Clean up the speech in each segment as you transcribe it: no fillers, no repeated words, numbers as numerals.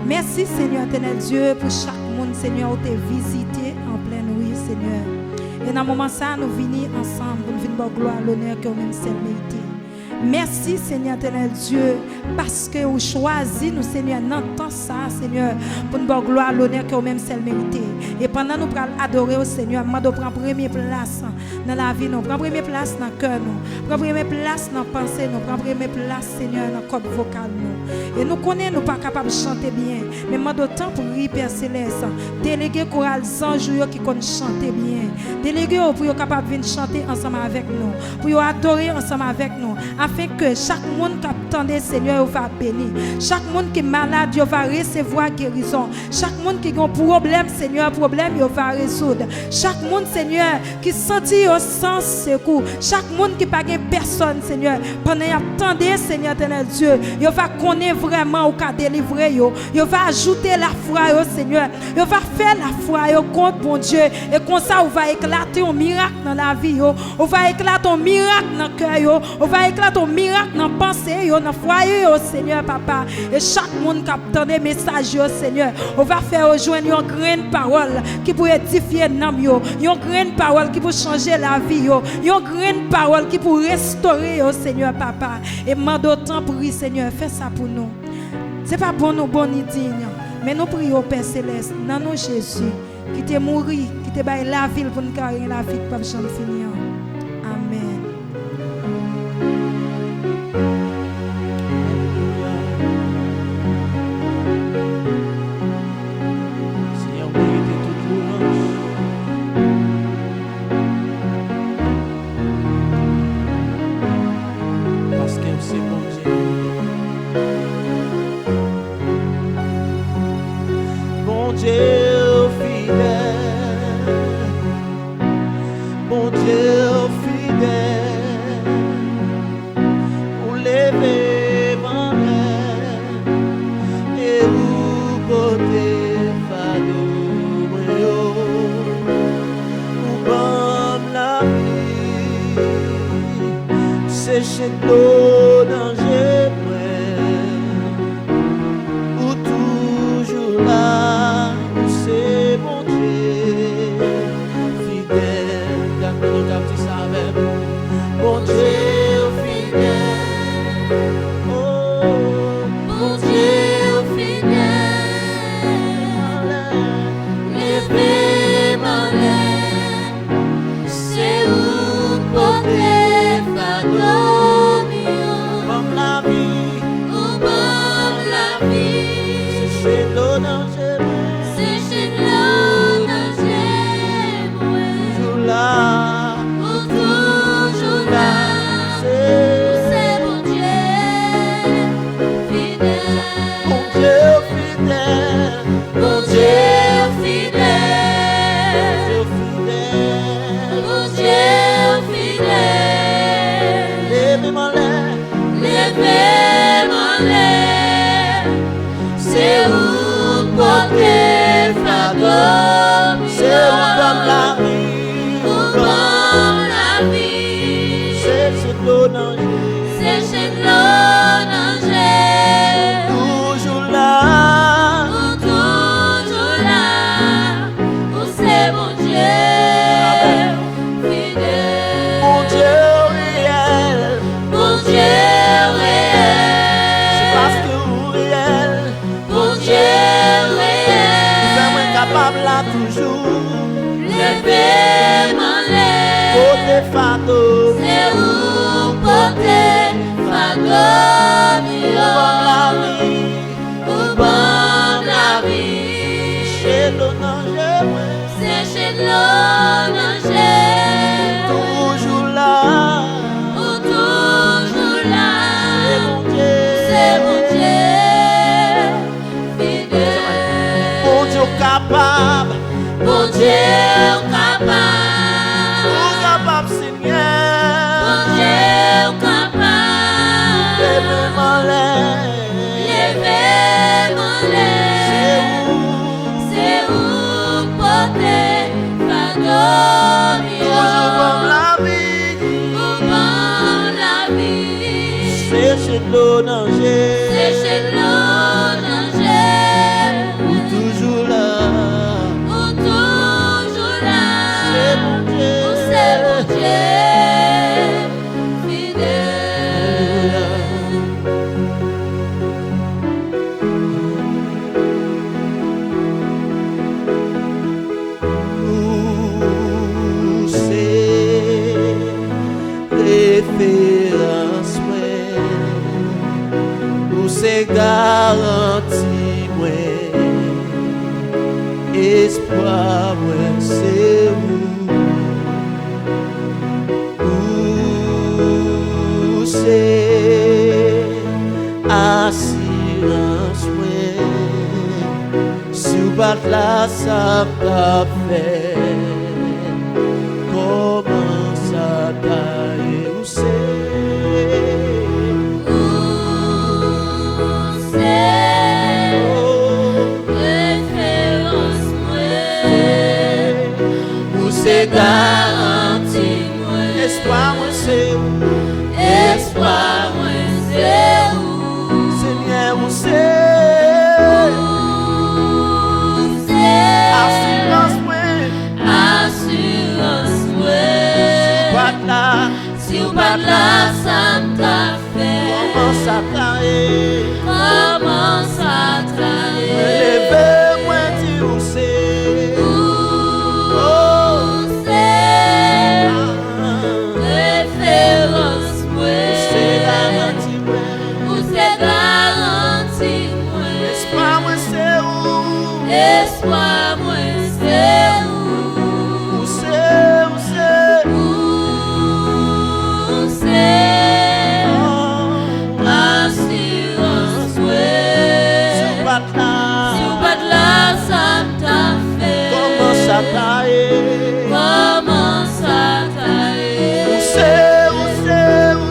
Merci Seigneur éternel Dieu pour chaque monde Seigneur où t'es visité en pleine nuit Seigneur. Et dans le moment ça nous venons ensemble pour venir voir gloire l'honneur que nous seul mérité. Merci Seigneur éternel Dieu parce que vous choisi nous Seigneur dans temps ça Seigneur pour nous voir gloire l'honneur que nous seul mérité. Et pendant nous pral adorer au Seigneur, nous prend première place dans la vie nous, prend première place dans le cœur nous, prend première place dans la pensée nous, prend première place Seigneur dans le corde vocale nous. Et nous connaissons nous pas capables de chanter bien, mais moi d'autant pour lui Père céleste, déléguer choral anges qui connaissent chanter bien, déléguer pour être capable de venir chanter ensemble avec nous, pour adorer ensemble avec nous, afin que chaque monde qui attendait Seigneur va bénir, chaque monde qui est malade va recevoir guérison, chaque monde qui a un problème Seigneur problème va résoudre, chaque monde Seigneur qui sentit au sens secours, chaque monde qui pas personne Seigneur pendant attendait Seigneur éternel Dieu, il va connaître vraiment au cas délivrer yo, il va ajouter la foi au Seigneur, il va faire la foi au contre bon Dieu et comme ça on va éclater un miracle dans la vie yo, on va éclater un miracle dans le cœur yo, on va éclater un miracle dans la pensée yo, dans le foyer au Seigneur papa, et chaque monde qui attend des messages au Seigneur, on va faire rejoindre une grande parole qui peut édifier l'âme yo, une grande parole qui peut changer la vie yo, une grande parole qui peut restaurer au Seigneur papa, et demande autant pour Seigneur, fais ça pour nous. C'est pas bon nous bon ni digne, mais nous prions Père céleste dans nous Jésus qui t'est mort, qui t'est baillé la ville pour nous carrer la vie pas jamais finir. Amen. Seigneur, mérite toute louange. Parce que c'est bon Dieu. Bon Dieu fidèle, bon Dieu fidèle, ou lever ma main et ou porter fardeau, ou bam la vie, sécher l'eau danger, ou toujours là. C'est mon Dieu fidèle, bon Dieu fidèle, oh, Mon Dieu fidèle, levez ma main, c'est où porter fardeau mignon, comme la vie, ou comme la vie, c'est chez l'eau danger, c'est chez l'homme toujours là, ou toujours là, c'est mon Dieu fidèle, mon Dieu fidèle, mon Dieu fidèle, Dieu fidèle, mon Dieu fidèle, levez ma main, levez ma main, c'est où porter fardeau, c'est où comme la vie, où comme la vie, c'est chez l'eau danger. c'est chez l'homme danger, Toujours là, ou toujours là, où c'est mon Dieu fidèle, mon Dieu réel, mon Dieu c'est parce réel, que vous réel, mon Dieu fais-moi réel, capable là toujours, levez ma côté main, fardeau, c'est où porter fardeau comme la mignon, vie, ou capable, Seigneur. Bon Dieu capable. Lève-moi l'air. Lève-moi l'air. C'est où porter fardeau Toujours comme la vie. pour la vie. Sécher de l'eau danger. Sécher l'eau danger. Ou toujours là. Ou toujours là. C'est mon Dieu. Ou c'est mon Dieu fidèle. Ou c'est référence moi. Ou c'est garantie moi. Espoir moi c'est où c'est assurance moi. Si vous battez là ça t'a fait. Comment ça t'a où c'est. Où c'est référence moi. Où c'est Garantie moi. espoir moi c'est où. Espoir moi c'est où. Seigneur où c'est. Où c'est Assurance moi. assurance moi. Battez là. Si vous pas là, ça t'a fait. Comment ça t'a Comment ça t'a levez-moi dire où c'est. Où c'est référence moi. C'est garanti moi. Où c'est garantie moi. Espoir moi c'est où. Espoir moi c'est où. Où c'est. Où c'est assurance moi. Si vous battez là. Si vous pas là, ça t'a fait. Comment ça t'a Comment ça t'a Où c'est. Où c'est. Où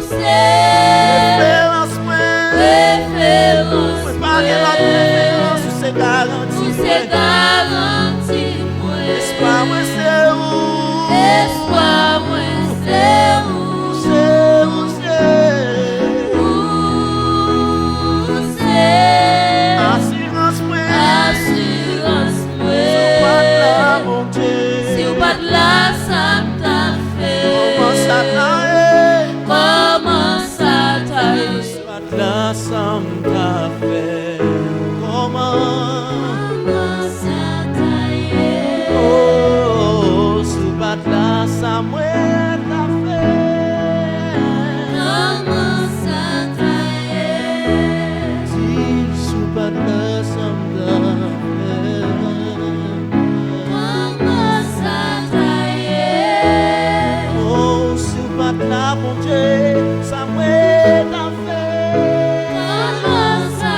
c'est Référence moi. référence Moi pas de l'autre référence. Où c'est Où garanti c'est garantie moi. Espoir moi c'est où. Espoir moi c'est où. Où c'est. Où c'est assurance moi. assurance Battez là moi. mon Dieu. Si vous pas là, ça t'a fait. Comment ça t'a Comment ça t'a Battez là ça t'a fait. Comment. Comment ça t'a Oh, sous batte là, ça mouette t'a fait. Comment ça t'a Si, sous batte là, ça m'a fait. Comment ça t'a Oh, sous batte là, mon Dieu, ça mouette t'a fait. Comment ça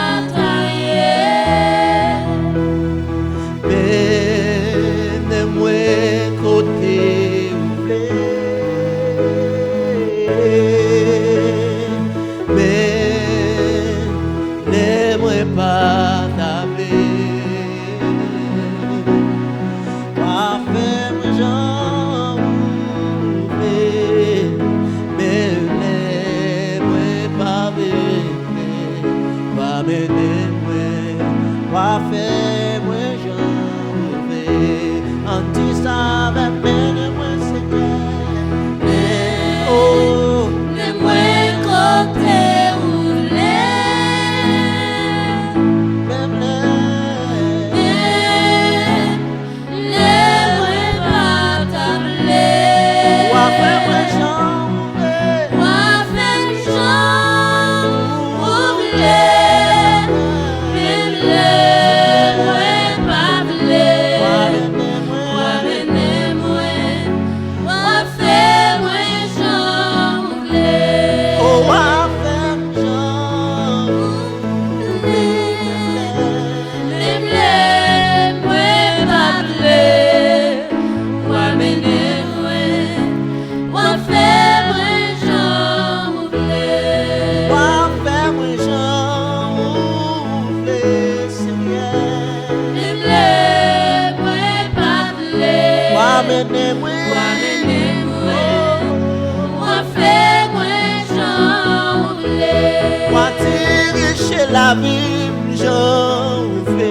la vie, j'en ouvre,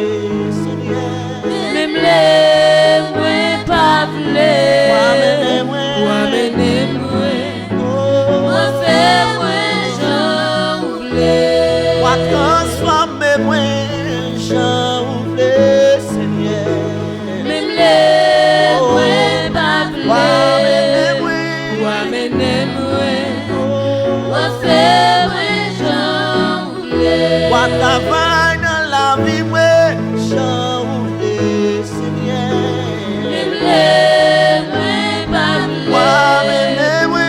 Seigneur. Même les moins pas vle. Moi mener moi. Moi faire moi j'en ouvre. Moi transformer moi, j'en ouvre, Seigneur. Même les moins pas vle. Moi mener moi. Moi faire moi j'en ouvre. Moi travaille dans la vie, moi, j'en ouvre, Seigneur. Même les moins pas vle. Moi mener moi.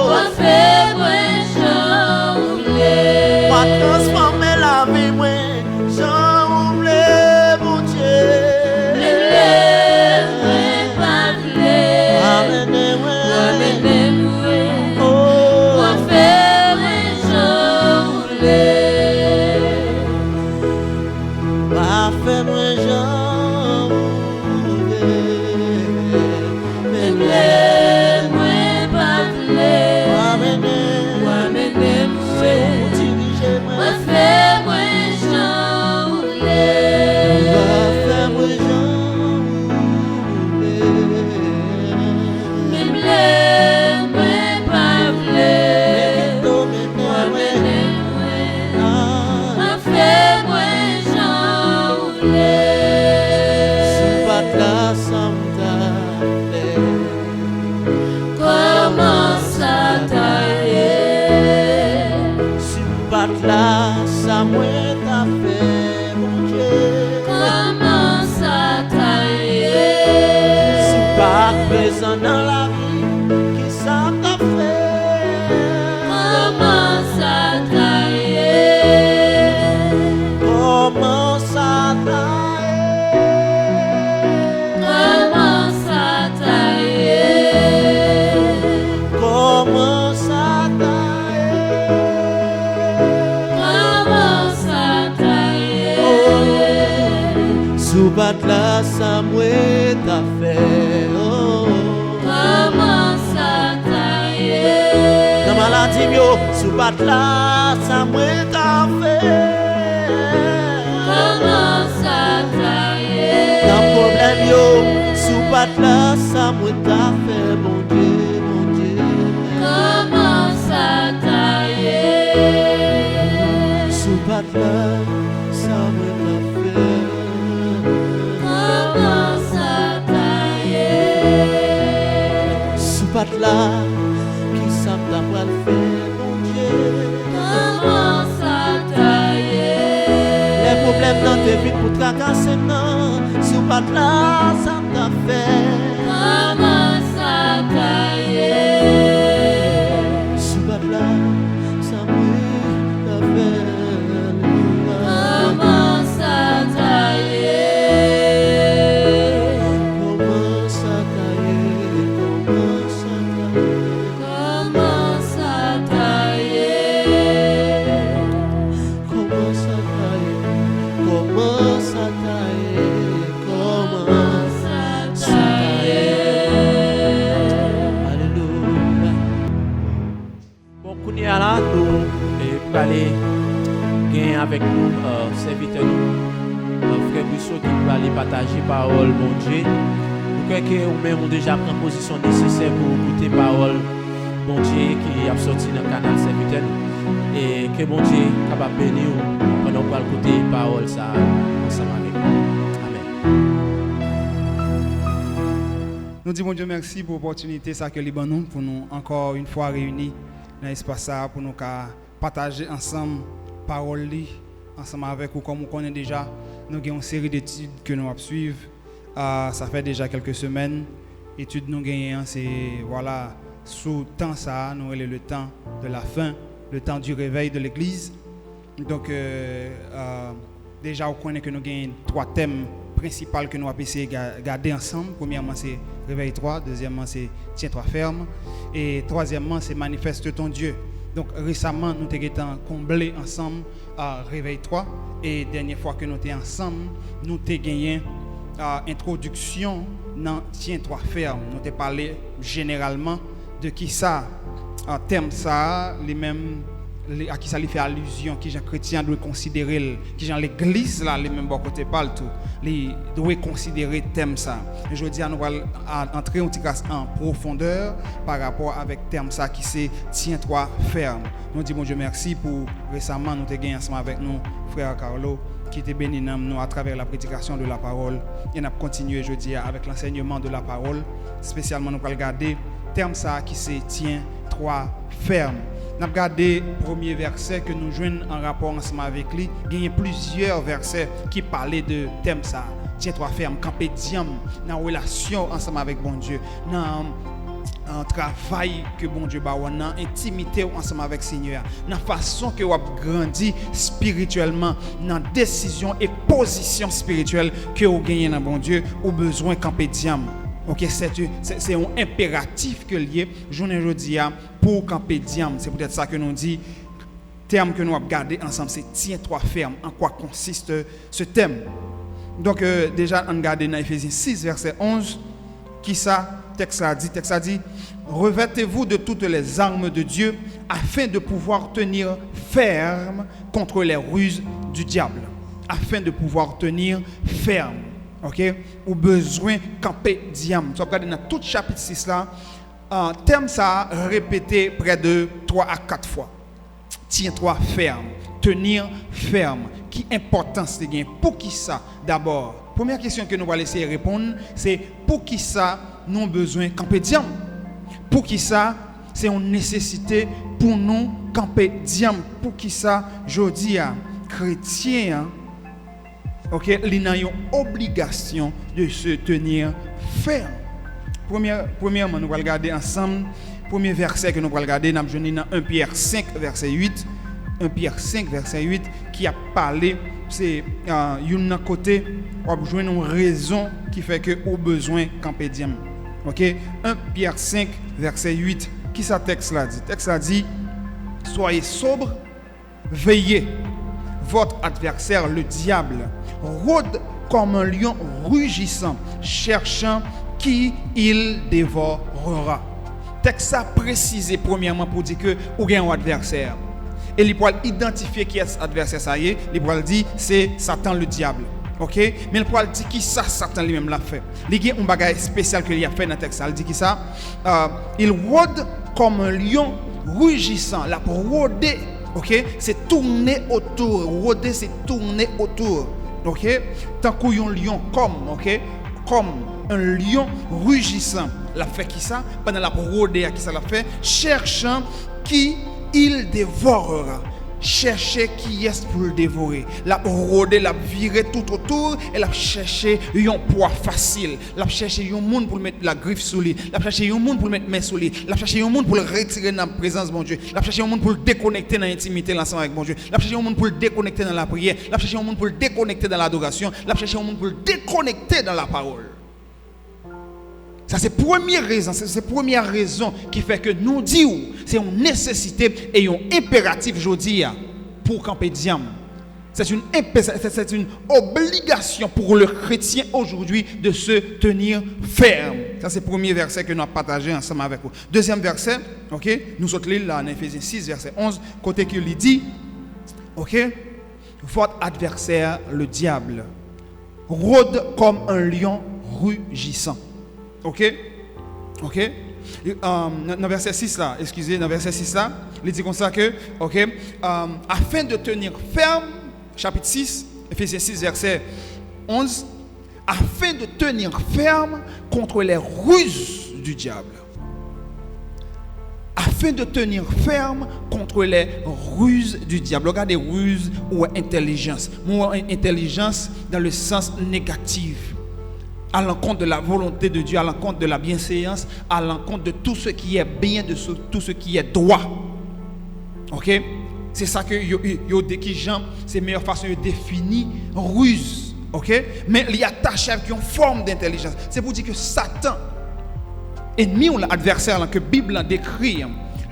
Moi faire moi j'en ouvre. Moi transformer la vie, moi, j'en ouvre, mon Dieu. Même les moins pas vle. Amenez-moi. Moi faire moi j'en ouvre. Fais-moi j'en ouvre. Même les moins pas vle. Moi mener moi. Moi faire moi j'en ouvre. Fais-moi j'en Même les moins pas vle. Moi mener moi. Moi faire moi j'en ouvre. Sous pas là, ça me Comment ça tailler? Sous pas là, ça m'a fait, mon Dieu. Comment ça tailler? Sous pas présent dans la vie, qui ça t'a fait? Comment ça tailler? Comment ça t'a Comment ça tailler? Comment ça t'a Comment ça tailler? Sous pas là, ça m'a fait. Oh. Comment ça tailler? Dans maladie, yo, sous pas là, ça m'a fait. Comment ça tailler? Dans problème, yo, sous pas là, ça m'a fait, mon Dieu, mon Dieu. Comment ça tailler? Sous pas là, ça m'a fait. Comment ça tailler? Sous pas là, qui ça t'a pas fait, mon Dieu. Comment ça tailler? Les problèmes dans tes vies pour tracasser, non. Sous pas là, ça t'a fait. Comment ça tailler? Sous pas là, ça m'a fait. Comment ça tailler? Comment ça tailler? Comment ça tailler? Comment ça tailler? Comment ça tailler? Comment ça tailler? Comment Ça tailler? Alléluia. Bon, Kounia là, nous pour aller gagner avec nous, serviteur nous, frère Brissot qui va aller partager parole, bon Dieu. Nous croyons que nous-mêmes avons déjà pris position nécessaire pour écouter parole, bon Dieu, qui a sorti dans le canal serviteur. Et que bon Dieu capable de bénir pendant qu'on va écouter parole ça ensemble avec nous. Amen. Nous disons bon Dieu merci pour l'opportunité ça que Liban nous pour nous encore une fois réunis dans l'espace ça pour nous partager ensemble parole ensemble avec vous comme on connaît déjà nous avons une série d'études que nous allons suivre ça fait déjà quelques semaines études nous gagnons c'est voilà sous temps ça nous avons le temps de la fin le temps du réveil de l'église donc déjà on connaît que nous avons 3 thèmes principaux que nous allons essayer de garder ensemble. Premièrement, c'est réveil 3. Deuxièmement, c'est tiens-toi ferme. Et troisièmement, c'est manifeste ton Dieu. Donc récemment, nous avons comblé ensemble réveil 3. Et dernière fois que nous étions ensemble, nous avons gagné introduction dans tiens-toi ferme. Nous avons parlé généralement de qui ça, thème ça, les mêmes à qui ça lui fait allusion, qui les chrétiens doivent considérer, qui l'église là, les mêmes bon côté parle tout, les doivent considérer thème ça. Et je dis nous allons entrer en profondeur par rapport avec thème ça qui c'est tiens-toi ferme. Nous disons mon Dieu merci pour récemment nous avons gagné ensemble avec nous frère Carlo qui était béni nous à travers la prédication de la parole et nous avons continué jeudi avec l'enseignement de la parole, spécialement nous allons regarder thème ça qui c'est tiens-toi ferme. Nous avons regardé le premier verset que nous joignons en rapport ensemble avec lui. Il y a plusieurs versets qui parlaient de thème ça. Tiens-toi ferme, camper diam, dans la relation ensemble avec bon Dieu, dans un travail que bon Dieu ba dans intimité ensemble avec Seigneur, dans façon que vous grandi spirituellement, dans décision et position spirituelle que vous gagnez dans bon Dieu, ou besoin camper diam. OK, c'est un impératif que lié journée aujourd'hui pour camper diam. C'est peut-être ça que nous dit terme que nous avons gardé ensemble, c'est tiens-toi ferme. En quoi consiste ce thème? Donc déjà on regarde dans Éphésiens 6 verset 11 qui ça texte a dit revêtez-vous de toutes les armes de Dieu afin de pouvoir tenir ferme contre les ruses du diable. Afin de pouvoir tenir ferme. OK, ou besoin camper diam. Tu regardes dans tout chapitre 6 là, thème ça répété près de 3 à 4 fois. Tiens-toi ferme, tenir ferme. Qui importance c'est gain pour qui ça d'abord? Première question que nous allons essayer de répondre, c'est pour qui ça nous avons besoin camper diam? Pour qui ça c'est une nécessité pour nous camper diam? Pour qui ça jodi a chrétien OK, il a une obligation de se tenir ferme. Premièrement, nous allons regarder ensemble. Premier verset que nous allons regarder, nous allons dans 1 Pierre 5, verset 8. 1 Pierre 5, verset 8, qui a parlé, c'est un côté, on a besoin d'une raison qui fait que au besoin camper diam. OK, 1 Pierre 5, verset 8, qui ça texte là dit? Texte là dit, soyez sobres, veillez. Votre adversaire, le diable, rôde comme un lion rugissant, cherchant qui il dévorera. Texte ça précisé premièrement pour dire que ou gagne un adversaire. Et il peut identifier qui est cet adversaire ça y est, il peut dire c'est Satan le diable. OK? Mais il peut dire qui ça Satan lui-même l'a fait. Il y a un bagage spécial qu'il a fait dans le texte. Il dit qui ça il rôde comme un lion rugissant, la rôder. OK, c'est tourner autour, rôder c'est tourner autour. OK, tant qu'un lion comme un lion rugissant, la fait qui ça pendant la rôder qui ça l'a fait, cherchant qui il dévorera. Chercher qui est pour le dévorer. La rôder, la virer tout autour et la chercher un poids facile. La chercher un monde pour mettre la griffe sous lui. La chercher un monde pour mettre main sous lui. La chercher un monde pour le retirer dans la présence de mon Dieu. La chercher un monde pour le déconnecter dans l'intimité ensemble avec mon Dieu. La chercher un monde pour le déconnecter dans la prière. La chercher un monde pour le déconnecter dans l'adoration. La chercher un monde pour le déconnecter dans la parole. Ça c'est première raison, c'est première raison qui fait que nous disons c'est une nécessité et un impératif aujourd'hui pour camper diam. C'est une obligation pour le chrétien aujourd'hui de se tenir ferme. Ça c'est le premier verset que nous avons partagé ensemble avec vous. Deuxième verset, OK, nous sommes là en Éphésiens 6 verset 11, côté qu'il dit OK, votre adversaire le diable rôde comme un lion rugissant. OK? OK? Dans verset 6 là, excusez, dans verset 6 là, il dit comme ça que, OK, afin de tenir ferme, chapitre 6, Éphésiens 6, verset 11, afin de tenir ferme contre les ruses du diable. Afin de tenir ferme contre les ruses du diable. Regardez ruse ou intelligence. Moi, intelligence dans le sens négatif. À l'encontre de la volonté de Dieu, à l'encontre de la bienséance, à l'encontre de tout ce qui est bien, de tout ce qui est droit. OK? C'est ça que c'est la meilleure façon de définir ruse. OK? Mais il y a attaché avec une forme d'intelligence. C'est pour dire que Satan, ennemi ou l'adversaire que la Bible décrit,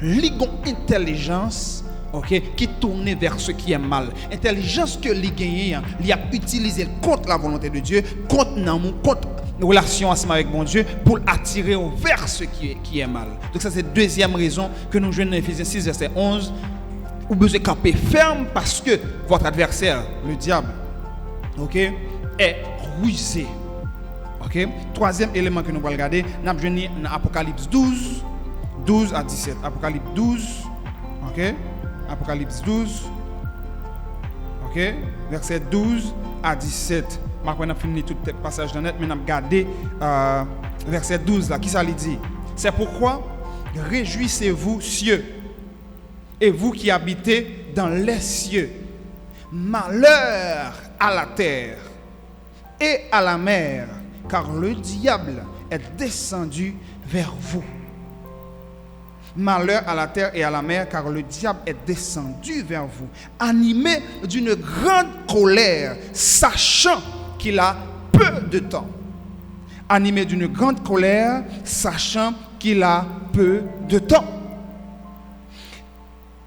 ligon intelligence. OK, qui tourne vers ce qui est mal. Intelligence que les gagnants, il a utilisé contre la volonté de Dieu, contre l'amour, contre la relation ensemble avec mon Dieu pour attirer vers ce qui est mal. Donc ça c'est la deuxième raison que nous jouons dans Éphésiens 6 verset 11. Ou besoin de camper ferme parce que votre adversaire, le diable, ok, est rusé. Ok. Troisième élément que nous allons regarder, nous allons venir dans Apocalypse 12, 12 à 17. Apocalypse 12, ok. Apocalypse 12, ok. Verset 12 à 17. Maintenant, on a fini tout le passage de net, mais on a regardé verset 12 là. Qui ça lui dit? C'est pourquoi réjouissez-vous, cieux, et vous qui habitez dans les cieux. Malheur à la terre et à la mer, car le diable est descendu vers vous. Malheur à la terre et à la mer, car le diable est descendu vers vous, animé d'une grande colère, sachant qu'il a peu de temps. Animé d'une grande colère, sachant qu'il a peu de temps.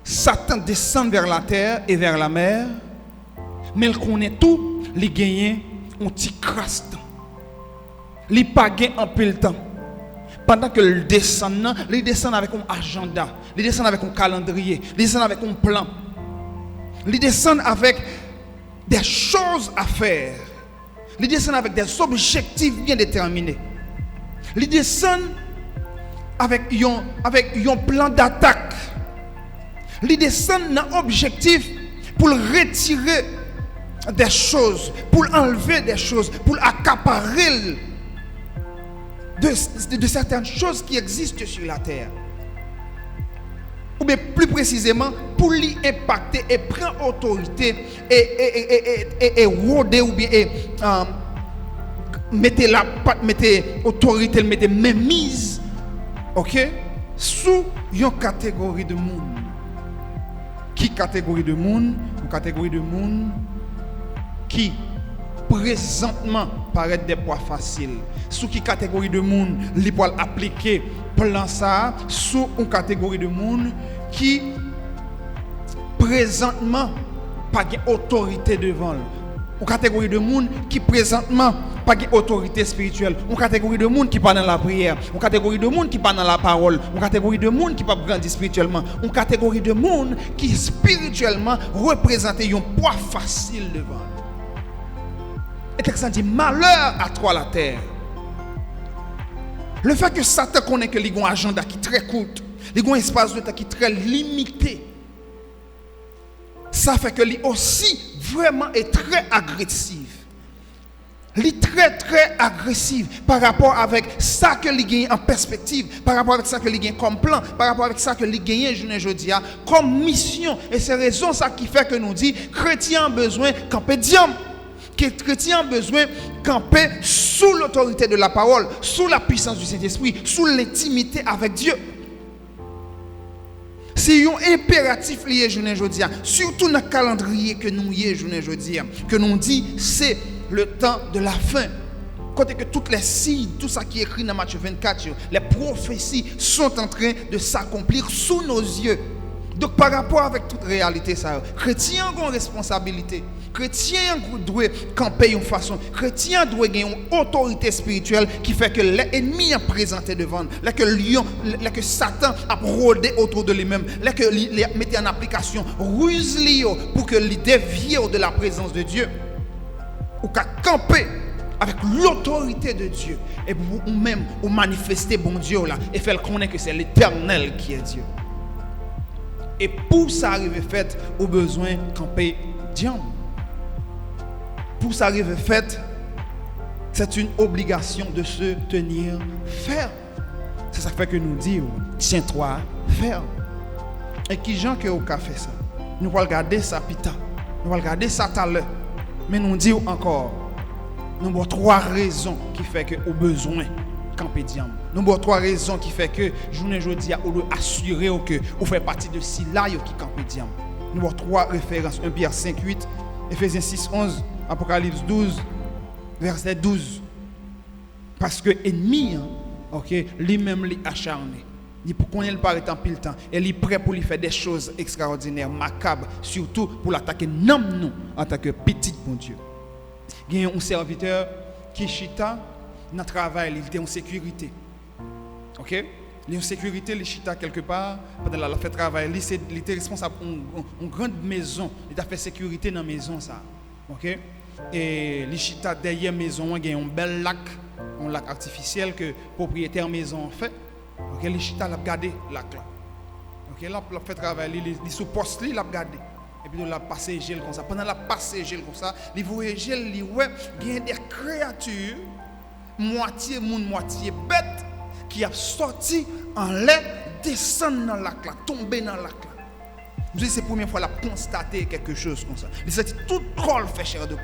Satan descend vers la terre et vers la mer, mais il connaît tout, il gagne un petit crasse temps. Il n'a pas gagné en peu de temps. Pendant que il descend avec un agenda, il descend avec un calendrier, il descend avec un plan. Il descend avec des choses à faire. Il descend avec des objectifs bien déterminés. Il descend avec un plan d'attaque. Il descend dans un objectif pour retirer des choses, pour enlever des choses, pour accaparer de certaines choses qui existent sur la terre. Ou bien plus précisément, pour l'y impacter et prendre autorité et rôder ou bien mettez autorité, mettez mainmise, ok, sous une catégorie de monde. Qui catégorie de monde? Une catégorie de monde qui présentement paraît des poids faciles. Sous qui catégorie de monde li pour appliquer plan ça? Sous une catégorie de monde qui présentement pas d'autorité devant. Une catégorie de monde qui présentement pas d'autorité spirituelle. Une catégorie de monde qui pas dans la prière. Une catégorie de monde qui pas dans la parole. Une catégorie de monde qui pas grandir spirituellement. Une catégorie de monde qui spirituellement représente un poids facile devant. Et texte dit malheur à toi la terre. Le fait que Satan connaît que il a un agenda qui est très court, il a un espace de temps qui est très limité. Ça fait que lui aussi vraiment est très agressif. Il est très agressif par rapport avec ça que il gagne en perspective, par rapport avec ça que il gagne comme plan, par rapport avec ça que il gagne aujourd'hui comme mission. Et c'est raison ça qui fait que nous dit chrétiens ont besoin camper diam. Que chrétiens ont besoin de camper sous l'autorité de la parole, sous la puissance du Saint-Esprit, sous l'intimité avec Dieu. C'est un impératif lié aujourd'hui, surtout dans le calendrier que nous y aujourd'hui, que nous dit c'est le temps de la fin. Quand que toutes les signes, tout ça qui est écrit dans Matthieu 24, les prophéties sont en train de s'accomplir sous nos yeux. Donc par rapport avec toute réalité, ça, chrétiens ont une responsabilité. Chrétiens doivent camper une façon. Chrétiens doivent avoir une autorité spirituelle qui fait que l'ennemi est présenté devant, que Satan a rôdé autour de lui-même, que il mettait en application ruse pour que il dévie de la présence de Dieu. Ou qu'à camper avec l'autorité de Dieu et ou même ou manifester bon Dieu là et faire connaître que c'est l'Éternel qui est Dieu. Et pour ça arriver fait, au besoin de camper diable. Pour ça arriver fait, c'est une obligation de se tenir ferme. C'est ça fait que nous disons, tiens-toi ferme. Et qui gens que au café ça? Nous allons regarder ça pita. Nous allons regarder ça tout à l'heure. Mais nous disons encore, nous avons trois raisons qui fait que au besoin camper diable. Nous avons trois raisons qui fait que journée aujourd'hui on doit assurer que vous faites partie de ceux-là qui camper diable. Nous avons trois références, 1 Pierre 5:8, Ephésiens 6:11, Apocalypse 12 verset 12. Parce que ennemi lui-même lui acharné. Il pour qu'on il paraît en pile temps et il est prêt pour lui faire des choses extraordinaires, macabres, surtout pour l'attaquer nous en tant que petit bon Dieu. Il y a un serviteur qui chita dans le travail, il était en sécurité. OK? Les sécurité, les chita quelque part, pendant la fait travail, il était responsable d'une grande maison, il a fait sécurité dans la maison ça. OK? Et les chita derrière la maison, il y a un bel lac, un lac artificiel que le propriétaire maison fait. OK, les chita l'a gardé lac là. OK, là il fait travail, il sous poste il l'a gardé. Et puis il a passé gel comme ça. Pendant la passé gel comme ça, il voyait gel, il ouais, il y a des créatures moitié monde moitié bête qui a sorti en l'air, descendre dans le lac là, tomber dans le lac là. Vous savez, c'est la première fois qu'il a constaté quelque chose comme ça. Il s'est dit tout col fait chair de poule.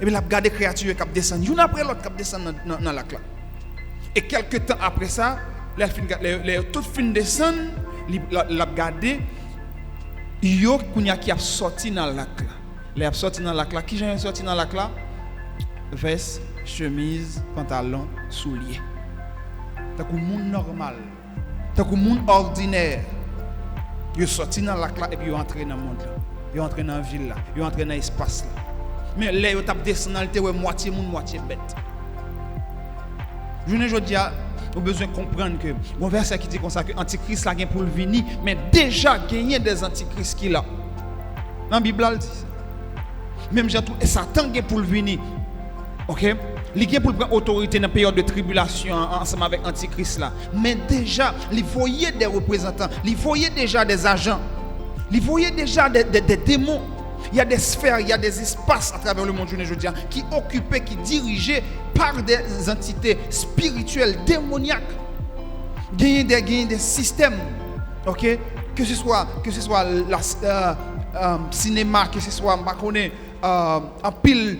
Et puis il a regardé les créatures qui descendent, une après l'autre qui descendent dans le lac là. Et quelques temps après ça, les toutes fin descendent, il a regardé yo qui a sorti dans le lac là. Il a sorti dans le lac là. Qui j'ai sorti dans le lac là? Veste, chemise, pantalon, souliers. Tant que monde normal, tant que monde ordinaire, ils sont sortis dans le lac là et puis ils entrent dans le monde là. Ils entrent dans la ville là, ils entrent dans l'espace là. Mais là, ils tapent descendre dans moitié monde, moitié bête. Je ne dis pas, vous avez besoin de comprendre que un verset qui dit comme ça que l'antichrist là pour le venir, mais déjà gagné des antichrists qui là. Dans la Bible elle dit ça. Même Satan est pour le venir. OK? Il est pour prendre autorité dans la période de tribulation ensemble avec l'antichrist là. Mais déjà, il voyait des représentants, il voyait déjà des agents, il voyait déjà des démons. Il y a des sphères, il y a des espaces à travers le monde aujourd'hui qui sont occupés, qui sont dirigés par des entités spirituelles, démoniaques. Il y a des systèmes, ok? Que ce soit le cinéma, que ce soit un pile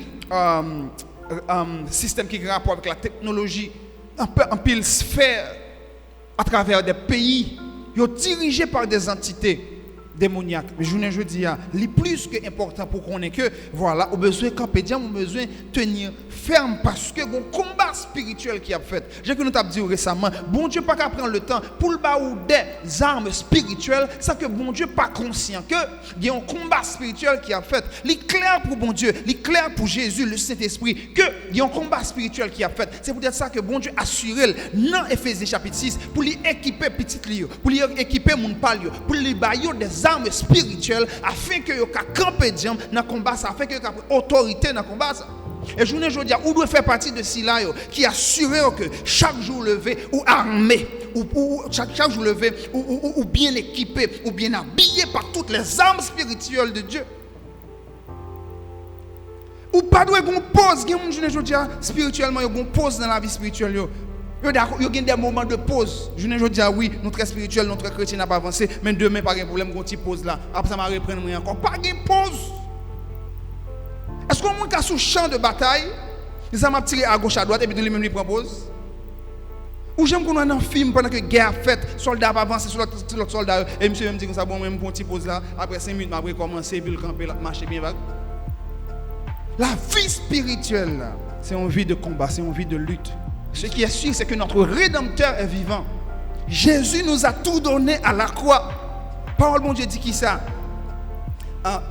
système qui a rapport avec la technologie, un pile sphère à travers des pays, ils sont dirigés par des entités démoniaque. Mais je dis, il est plus que important pour qu'on ait que, voilà, au besoin de camper, on a besoin de tenir ferme parce que le combat spirituel qui a fait. J'ai que nous t'avons dit récemment, bon Dieu pas qu'à prendre le temps pour le baou des armes spirituelles, ça que bon Dieu pas conscient que il y a un combat spirituel qui a fait. Il est clair pour bon Dieu, il est clair pour Jésus, le Saint-Esprit, que il y a un combat spirituel qui a fait. C'est peut-être ça que bon Dieu a assuré dans Éphésiens chapitre 6 pour lui équiper petit lieu, pour lui équiper mon palio, pour lui bailler des armes spirituelles afin que yo ka camper dans le combat ça, afin que yo ka autorité dans le combat ça. Et je ne dis où doit faire partie de cela qui assure que chaque jour levé ou armé ou chaque jour levé ou bien équipé ou bien habillé par toutes les armes spirituelles de Dieu. Ou pas doit gon pause, je ne dis spirituellement yo gon pause dans la vie spirituelle yo. Il y a des moments de pause. Je ne dis oui, nous très spirituel, nous très chrétien n'a pas avancé, mais demain pas de problème, on petite pause là. Après ça m'a reprendre encore pas de pause. Est-ce qu'on monte sous champ de bataille, ça m'a tiré à gauche à droite et puis lui-même lui prend pause? Ou j'aime qu'on a un film pendant que guerre faite, soldat va avancer sur l'autre soldat et monsieur me dit comme ça bon même pour petite pause là, après 5 minutes après commencer puis le camper là, marcher bien vague. La vie spirituelle là, c'est une vie de combat, c'est une vie de lutte. Ce qui est sûr, c'est que notre Rédempteur est vivant. Jésus nous a tout donné à la croix. Parole de Dieu dit qui ça?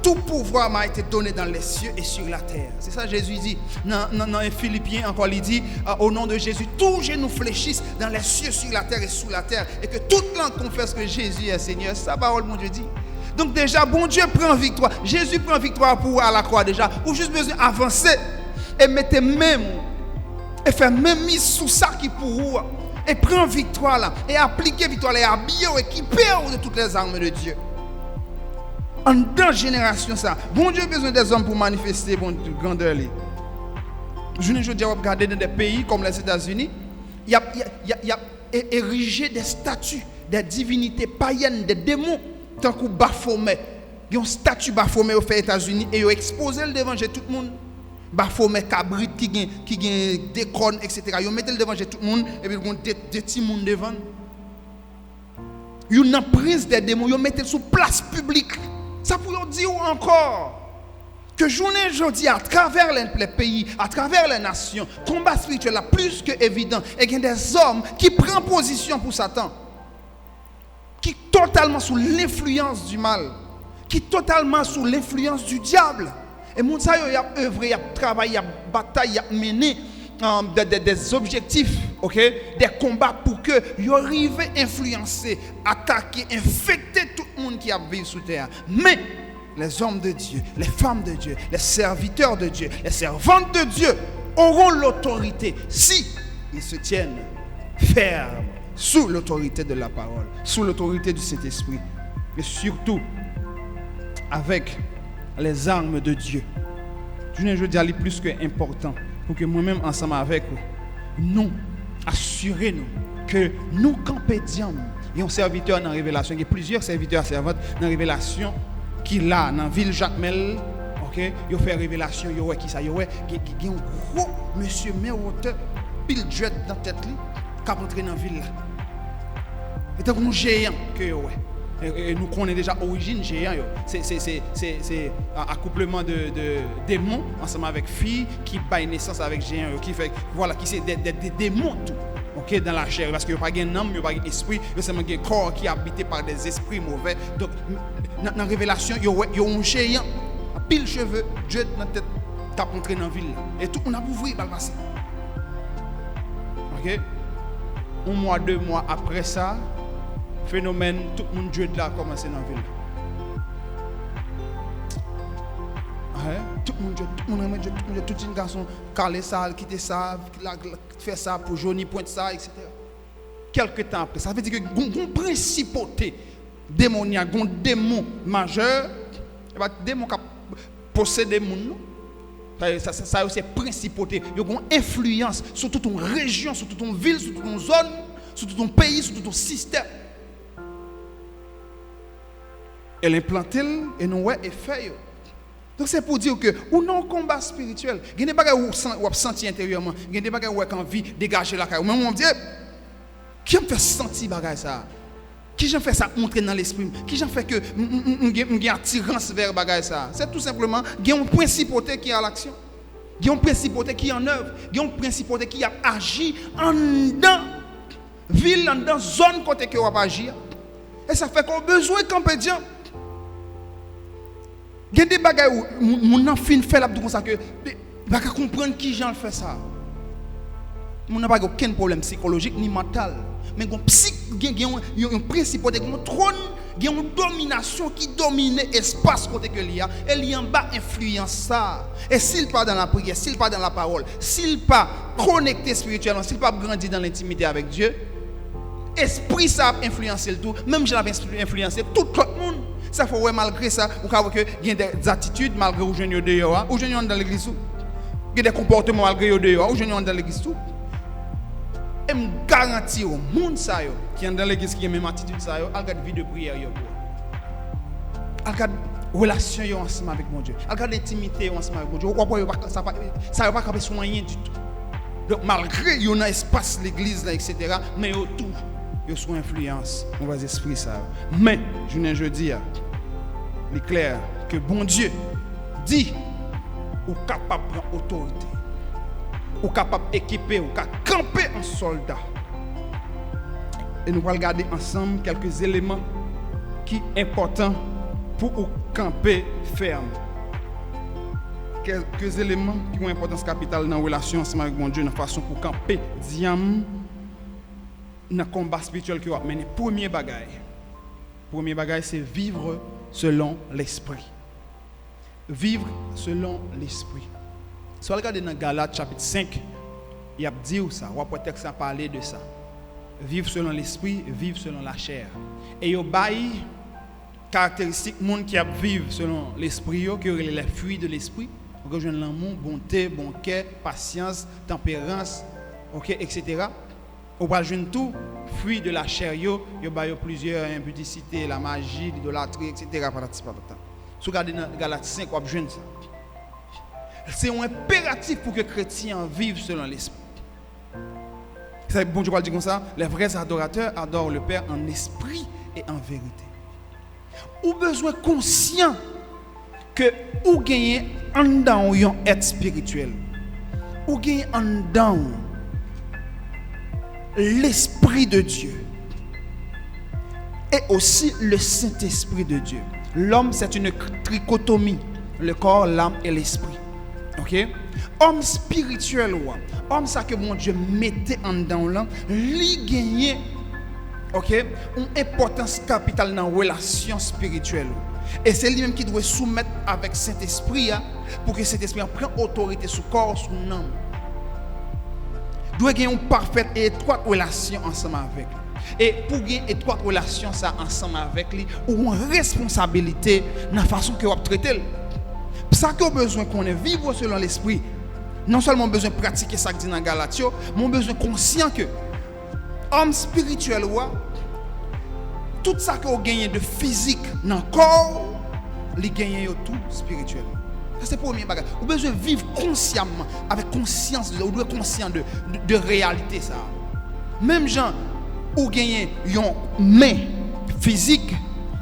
Tout pouvoir m'a été donné dans les cieux et sur la terre. C'est ça Jésus dit. Dans Philippiens encore, il dit au nom de Jésus, tous genoux fléchissent dans les cieux, sur la terre et sous la terre. Et que toute langue confesse que Jésus est Seigneur. C'est ça parole de Dieu dit. Donc déjà, bon Dieu prend victoire. Jésus prend victoire pour à la croix déjà. Ou juste besoin d'avancer et mettre même et faire même mise sous ça qui pour vous et prendre victoire là et appliquer victoire là et habiller ou équiper de toutes les armes de Dieu. En deux générations ça, bon Dieu a besoin des hommes pour manifester bon grandeur là. Je ne dis pas regarder dans des pays comme les États-Unis, il y a érigé des statues, des divinités païennes, des démons tant que Baphomet. Il y a une statue Baphomet aux États-Unis et ils ont exposé le devant tout le monde. Baphomet cabrit qui gagne des cornes etc. Ils mettent le devant tout le monde et puis ils ont des petits monde devant. Ils ont prise des démons, ils mettent sur place publique. Ça pour dire encore que journée aujourd'hui à travers les pays, à travers les nations, combat spirituel est plus que évident et il y a des hommes qui prennent position pour Satan, qui totalement sous l'influence du mal, qui totalement sous l'influence du diable. Et mon ça il a œuvré, il a travaillé, il a bataillé, il a mené des objectifs OK, des combats pour que yo arrive influencer, attaquer, infecter tout le monde qui a vécu sous terre. Mais les hommes de Dieu, les femmes de Dieu, les serviteurs de Dieu, les servantes de Dieu auront l'autorité si ils se tiennent fermes sous l'autorité de la parole, sous l'autorité du Saint-Esprit, et surtout avec les armes de Dieu. Je dis à lui plus que important pour que moi-même ensemble avec vous, nous assurez-nous que nous campédions. Il y a un serviteur dans la révélation, il y a plusieurs serviteurs et servantes dans la révélation qui là dans la ville Jacmel, OK, il fait révélation, il y a qui ça, il y a un gros monsieur méroteur pile jet dans tête lui qui a entré dans la ville là. Et un géant que et nous connaissons déjà l'origine géant. C'est accouplement de démons ensemble avec filles qui baillent naissance avec géant qui fait voilà qui c'est des démons tout. OK, dans la chair parce qu'il n'y a pas d'âme, il n'y a pas d'esprit, il y a seulement un corps qui est habité par des esprits mauvais. Donc dans la révélation, il y a un géant pile cheveux, Dieu dans la tête qui a entré dans la ville et tout on a ouvert par le passé. OK? Un mois, 2 mois après ça, phénomène, tout le monde Dieu de là a commencé dans la ville. Tout le monde, tout le garçon, caler ça, quitter ça, faire ça pour Johnny, pointe ça, etc. Quelque temps après, ça veut dire que une principauté démoniaque, un démon majeur, un démon qui possède des gens, ça c'est principauté. Il y a une influence sur toute une région, sur toute une ville, sur toute une zone, sur tout ton pays, sur tout ton système. Elle implante et nous ouais effet. Donc c'est pour dire que ou non combat spirituel, il y a des bagages où on senti intérieurement, il y a des bagages où on envie dégager la caille. Même on dit qui me fait sentir bagage ça? Qui j'en fait ça entrer dans l'esprit? Qui j'en fait que j'ai attirance vers bagage ça? C'est tout simplement il y a une principauté qui est à l'action. Il y a une principauté qui est en œuvre, il y a une principauté qui a agi en dedans ville, en dedans zone côté que on va agir. Et ça fait qu'on a besoin de campédiens. Il y a des bagages où mon enfant fait la comme ça que va comprendre qui j'en fait ça. On n'a pas aucun problème psychologique ni mental, mais il y a un principe de trône, il y a une domination qui domine l'espace côté que il y a, et il y a en bas influence ça. Et s'il pas dans la prière, s'il pas dans la parole, s'il pas connecté spirituellement, s'il pas grandi dans l'intimité avec Dieu, esprit ça a influencé le tout, même j'ai influencé tout le monde. Ça faut malgré ça, il y a des attitudes malgré où je suis dehors, où je suis dans l'église, il y a des comportements malgré où dehors, où je suis dans l'église tout. Et me garantis au monde ça qui est dans l'église qui a même attitude ça yo, regarde vie de prière yo. Regarde relation yo ensemble avec mon Dieu. Regarde l'intimité ensemble avec mon Dieu. Ça va pas soigner du tout. Donc malgré yo dans espace l'église là etc. mais yo tout yo sous influence on va esprit ça. Mais je dis il est clair que bon Dieu dit ou capable de prendre autorité. Ou capable d'équiper, ou capable de camper en soldat. Et nous allons regarder ensemble quelques éléments qui sont importants pour camper ferme. Quelques éléments qui ont une importance capitale dans la relation ensemble avec mon Dieu, dans la façon pour camper diam dans le combat spirituel que vous avez mené. Premier bagage, c'est vivre selon l'esprit. Vivre selon l'esprit. Si vous regardez dans Galates chapitre 5, il y a dit ça, ou après texte a parlé de ça. Vivre selon l'esprit, vivre selon la chair. Et il y a des caractéristiques de monde qui vivent selon l'esprit, qui ont les fruits de l'esprit. Vous avez l'amour, bonté, bon cœur, patience, tempérance, etc. Vous avez tout fruits de la chair, il y a plusieurs impudicités, la magie, l'idolâtrie, etc. Si vous regardez dans Galates 5, vous avez ça. C'est un impératif pour que les chrétiens vivent selon l'esprit. C'est bon, je vais dire comme ça, les vrais adorateurs adorent le Père en esprit et en vérité. Ou besoin conscient que ou gagner en dedans un être spirituel. Ou gagner en dedans l'esprit de Dieu. Et aussi le Saint-Esprit de Dieu. L'homme, c'est une trichotomie, le corps, l'âme et l'esprit. OK? Homme spirituel, homme ça que mon Dieu mettait en dedans là, lui gagner, OK, une importance capitale dans la relation spirituelle. Et c'est lui-même qui doit soumettre avec Saint-Esprit pour que cet esprit prenne autorité sur le corps, sur l'âme. Il doit gagner une parfaite et étroite relation ensemble avec lui. Et pour gagner une étroite relation ça ensemble avec lui, ou une responsabilité dans la façon que vous traitez. Pour ça qu'on a besoin qu'on vivre selon l'esprit. Non seulement besoin de pratiquer ça que dit dans Galatio, mais on a besoin conscient que homme spirituel tout ça que vous gagnez de physique dans le corps, vous gagnez tout spirituellement. Ça c'est le premier bagage. Vous avez besoin de vivre consciemment, avec conscience, vous devez être conscient de réalité ça. Même gens où gagnez une main physique,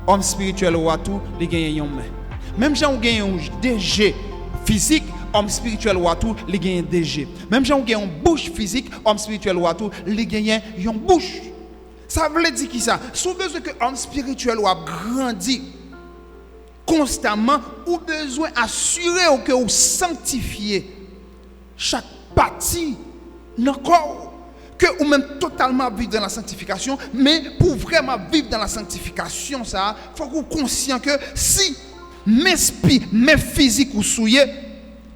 homme spirituel ou tout, vous gagnez une main. Même gens où gagnez un DG physique, homme spirituel ou tout, vous gagnez un DG. Même gens où gagnez une bouche physique, homme spirituel ou tout, vous gagnez une bouche. Ça veut dire qui ça? Si vous avez besoin que l'homme spirituel ou grandi constamment, ou besoin d'assurer que vous sanctifiez chaque partie dans le corps, que vous même totalement vivre dans la sanctification, mais pour vraiment vivre dans la sanctification, ça, il faut que vous soyez conscient que si mes esprits, mes physiques ou souillés,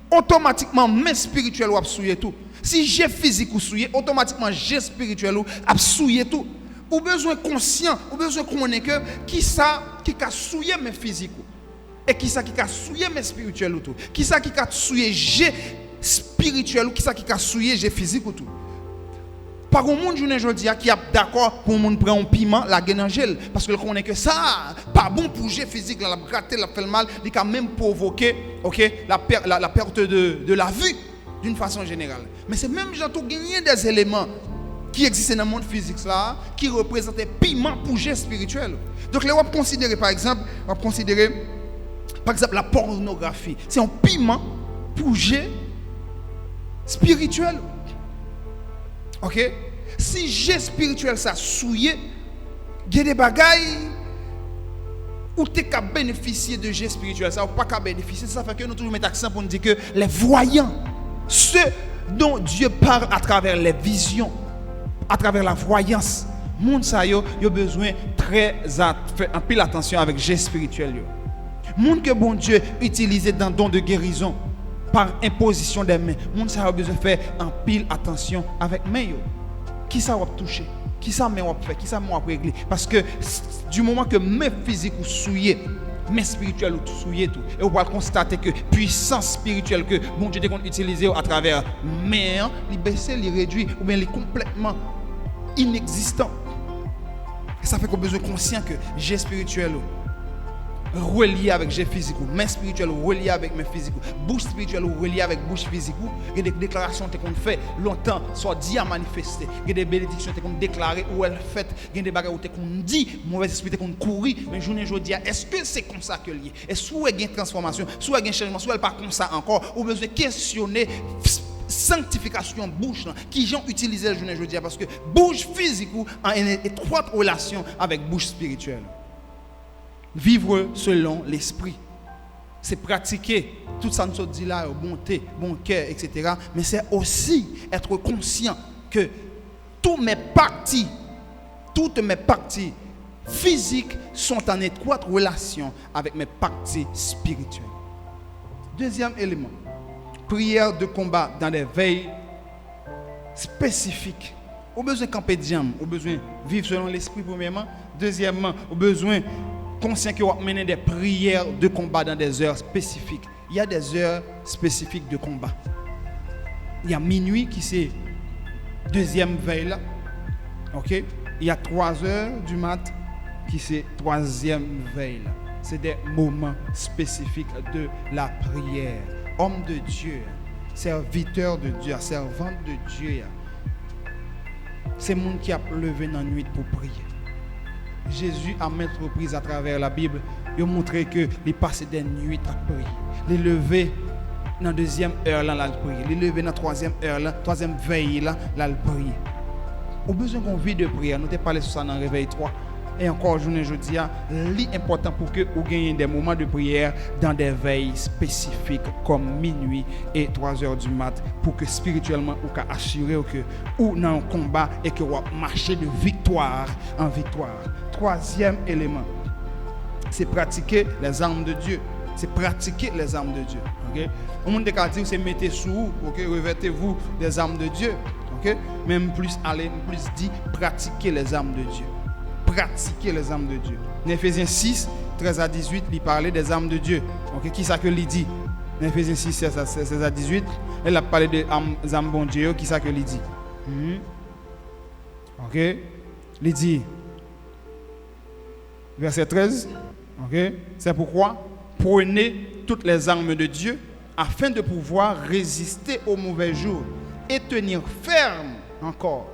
automatiquement mes spirituels ou souillés tout. Si j'ai physique ou souillé, automatiquement j'ai spirituel ou souillé tout. Ou besoin conscient, ou besoin connaître que qui ça qui a souillé mes physiques et qui ça qui a souillé mes spirituels ou tout. Qui ça qui a souillé j'ai spirituel ou qui ça qui a souillé j'ai physique ou tout. Par contre, monde journée aujourd'hui qui est d'accord pour monde prendre un piment la guenangel parce que le connaît que ça pas bon pour j'ai physique la gratter la fait le mal, il a même provoquer OK la perte de la vue d'une façon générale. Mais c'est même gens qui gagner des éléments qui existent dans le monde physique là, qui représentent piment pour jet spirituel. Donc, on va considérer par exemple, la pornographie. C'est un piment pour jet spirituel. OK? Si jet spirituel ça souillé, il y a des bagailles où tu as bénéficié de jet spirituel, ça ou pas qu'à bénéficier, ça fait que nous toujours mettons accent pour nous dire que les voyants, ceux dont Dieu parle à travers les visions, à travers la voyance, monde ça yo besoin très faire un pile attention avec jet spirituel yo. Monde que bon Dieu utilisé dans don de guérison par imposition des mains, monde ça a besoin faire un pile attention avec main yo. Qui ça va toucher? Qui ça main va faire? Qui ça main va régler? Parce que du moment que main physique ou souillé, mais spirituel ou tout souillé tout, et on va constater que puissance spirituelle que bon Dieu a utilisé à travers main, il baisse, il réduit ou bien il est complètement inexistant. Et ça fait qu'on a besoin conscient que j'ai spirituel relié avec j'ai physique, main spirituelle relié avec main physique, bouche spirituelle relié avec bouche physique. Il y a des déclarations qu'on fait longtemps, soit dit à manifester. Il y a des bénédictions qu'on déclaré ou elle fait. Il y a des bagages qu'on dit, mauvais esprit qu'on courir. Mais journée aujourd'hui, est-ce que c'est comme ça que lié? Est-ce qu'il y a une transformation, soit il y a un changement, soit elle pas comme ça encore, ou besoin questionner sanctification bouche qui ont utilisé la journée aujourd'hui parce que bouche physique a une étroite relation avec bouche spirituelle. Vivre selon l'esprit, c'est pratiquer tout ça nous dit là, bonté, bon cœur, etc. Mais c'est aussi être conscient que toutes mes parties physiques sont en étroite relation avec mes parties spirituelles. Deuxième élément, prière de combat dans des veilles spécifiques. Au besoin de camper de jambes, au besoin de vivre selon l'esprit premièrement. Deuxièmement, au besoin conscient que vous menez des prières de combat dans des heures spécifiques. Il y a des heures spécifiques de combat. Il y a minuit qui c'est deuxième veille là. OK? Il y a 3 heures du mat qui c'est troisième veille là. C'est des moments spécifiques de la prière. Homme de Dieu, serviteur de Dieu, servante de Dieu. C'est le monde qui a levé dans la nuit pour prier. Jésus a maintes reprises à travers la Bible, il a montré que il passait des nuits à prier. Il levé dans la deuxième heure là, il prier. Il levé dans la troisième heure là, troisième veille là, il prier. Au besoin qu'on vit de prière, nous t'ai parlé sur ça dans le réveil 3. Et encore, jeudi, l'important pour que vous gagnez des moments de prière dans des veilles spécifiques comme minuit et 3h du mat pour que spirituellement vous assurez que vous dans un combat et que vous marchez de victoire en victoire. Troisième élément, c'est pratiquer les armes de Dieu. C'est pratiquer les armes de Dieu. Okay? Au monde de quartier, c'est mettez sous vous, okay? Revêtez-vous des armes de Dieu. Okay? Même plus dit, pratiquer les armes de Dieu. Pratiquer les armes de Dieu. Dans Ephésiens 6, 13 à 18, il parlait des armes de Dieu. Okay? Qui ça que il dit? Dans Ephésiens 6, 16 à 18, il a parlé des armes bon Dieu. Qui ça que il dit? Ok? Il dit, verset 13, ok? C'est pourquoi prenez toutes les armes de Dieu afin de pouvoir résister aux mauvais jours et tenir ferme encore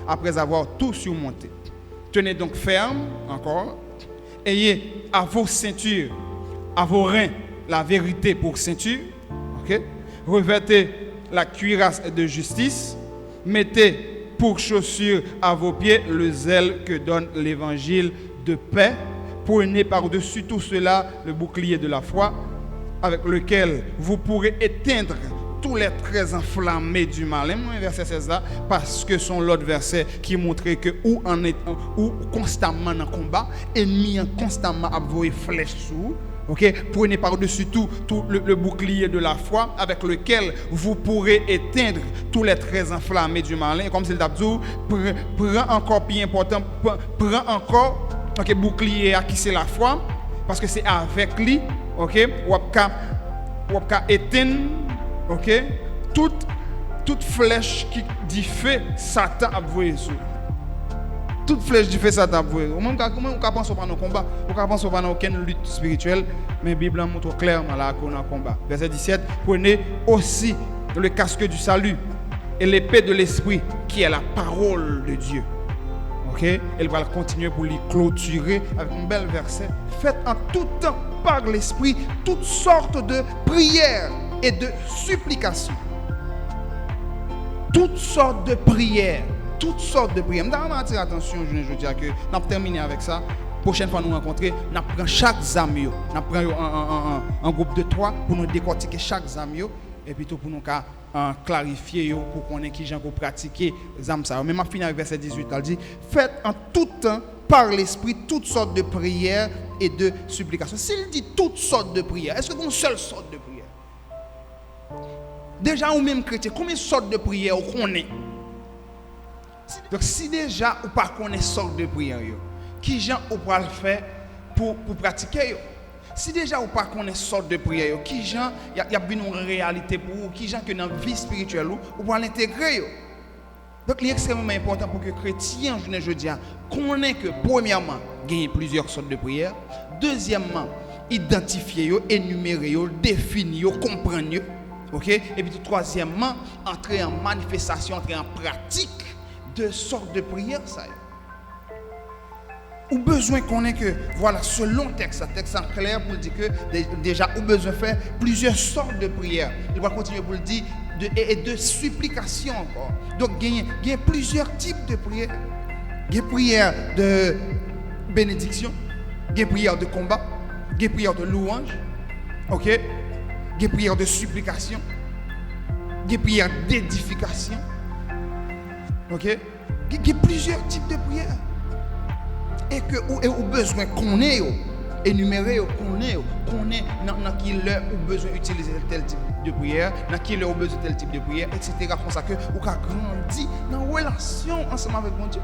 après avoir tout surmonté. Tenez donc ferme encore. Ayez à vos ceintures, à vos reins, la vérité pour ceinture. Okay? Revêtez la cuirasse de justice. Mettez pour chaussure à vos pieds le zèle que donne l'évangile de paix. Prenez par-dessus tout cela le bouclier de la foi avec lequel vous pourrez éteindre tous les traits enflammés du malin. Verset 16 là, parce que son l'autre verset qui montrait que où constamment dans le combat, ennemi constamment à vos flèches sous. Okay? Prenez par-dessus tout le bouclier de la foi avec lequel vous pourrez éteindre tous les traits enflammés du malin. Comme c'est le d'Abdou, prends encore plus important, prends encore bouclier à qui c'est la foi, parce que c'est avec lui, ok, ou à éteindre, ok, toute flèche qui dit fait Satan a voué sur. Toute flèche du fait Satan a voué. Comment on pense pas dans combat, on pense pas dans aucune lutte spirituelle, mais la Bible montre clairement là qu'on a un combat. Verset 17, prenez aussi le casque du salut et l'épée de l'esprit qui est la parole de Dieu. Okay? Elle va continuer pour lui clôturer avec un bel verset. Faites en tout temps par l'esprit toutes sortes de prières et de supplications. Toutes sortes de prières. Toutes sortes de prières. Je vais attirer attention, je dis que nous allons terminer avec ça. Prochaine fois nous rencontrer, nous prenons chaque zami. Nous prenons un groupe de 3 pour nous décortiquer chaque zami. Et puis tout pour nous clarifier pour qu'on ait qui gens pour pratiquer les âmes ça. Même à finir avec verset 18, elle dit faites en tout temps par l'esprit toutes sortes de prières et de supplications. S'il dit toutes sortes de prières, est-ce que une seule sorte de prière? Déjà ou même chrétien, combien de sortes de prières on connaît? Donc si déjà ou pas connaît sorte de prière, qui gens ou pas le faire pour pratiquer yo? Si déjà ou pas connaît sorte de prière, qui gens y a une réalité pour vous, qui gens que dans la vie spirituelle ou pour l'intégrer. Donc il est extrêmement important pour que chrétiens jeudi connaissent que premièrement, gagner plusieurs sortes de prières, deuxièmement, identifier, énumérer, définir, comprendre, OK? Et puis troisièmement, entrer en manifestation, entrer en pratique de sortes de prières ça. Ou besoin qu'on ait que, voilà, selon le texte en clair pour dire que déjà, ou besoin de faire plusieurs sortes de prières. Il va continuer pour le dire et de supplications encore. Donc, il y a plusieurs types de prières. Il y a prières de bénédiction, il y a prières de combat, il y a prières de louange, ok? Il y a prières de supplication, il y a prières d'édification, ok? Il y a plusieurs types de prières. Et que ou besoin qu'on ait énumérer qu'on ait dans qui l'heure ou besoin d'utiliser tel type de prière, dans qui l'heure ou besoin tel type de prière, etc. comme ça que ou qu'a grandi dans relation ensemble avec mon Dieu.